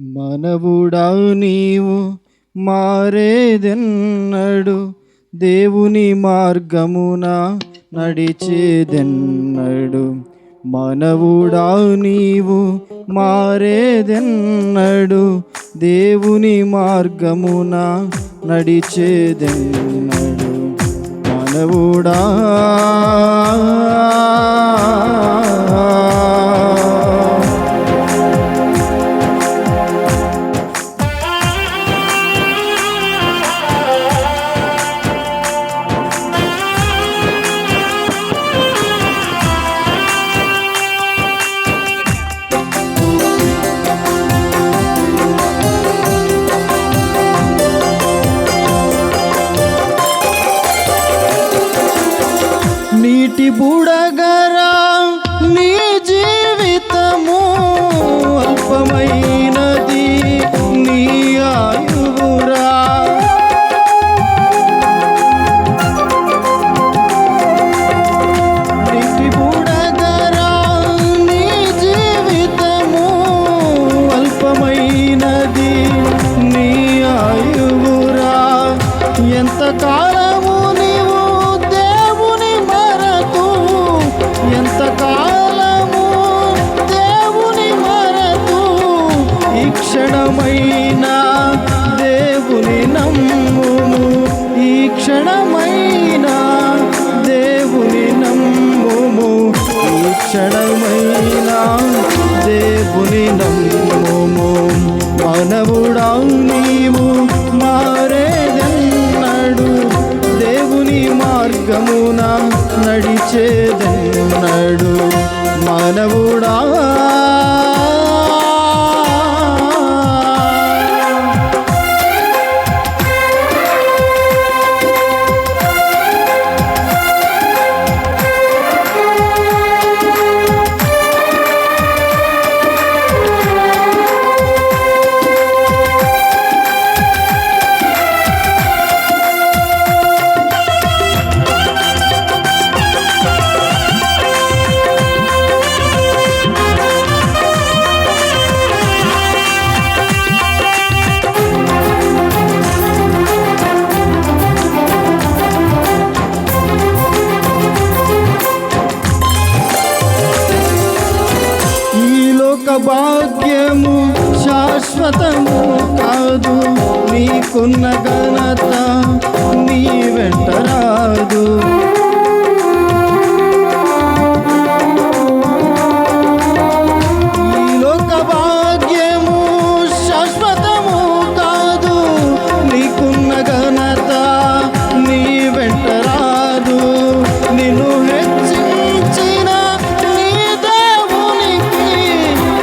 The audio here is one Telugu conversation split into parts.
మనవుడా నీవు మారేదెన్నడు, దేవుని మార్గమున నడిచేదెన్నడు. మనవుడా నీవు మారేదెన్నడు, దేవుని మార్గమున నడిచేదెన్నడు. మనవుడా నీటి బుడగరా నీ జీవితము, అల్పమైనది నీ ఆయువురా. నీటి బుడగరా నీ జీవితము, అల్పమైనది నీ ఆయువురా. ఎంతకాలము నీవు దేవుని మరతు, ఎంతకాలము దేవుని మరతు, ఈ క్షణమైన దేవుని నమ్ముము, ఈ క్షణమైన దేవుని నమ్ముము, ఈ క్షణమైన దేవుని నమ్ముము. మనవుడా నీవు మారేదెన్నడు, దేవుని మార్గమున నడిచేదెన్నడు. మనవుడా భాగ్యము శాశ్వతము కాదు, నీకున్న ఘనత నీ వెంట రాదు. ఈ లోక భాగ్యము శాశ్వతము కాదు, నీకున్న ఘనత నీ వెంట రాదు. నిన్ను హెచ్చించిన నీ దేవునికి,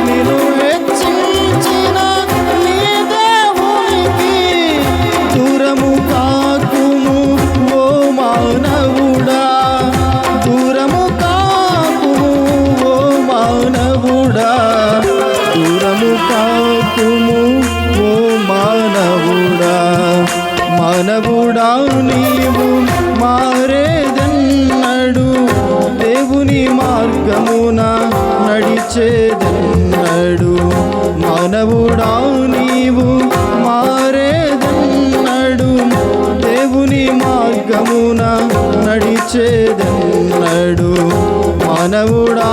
నిన్ను హెచ్చించిన నీ దేవునికి దూరము కాకుము ఓ మానవుడా, దూరము కాకుము ఓ మానవుడా, దూరము కాకుము ఓ మానవుడా. మానవుడా నీవు మారేదెన్నడు, దేవుని మార్గమున నడిచేదెన్నడు. మానవుడా నీవు మారేదెన్నడు, దేవుని మార్గమున నడిచేదెన్నడు. మానవుడా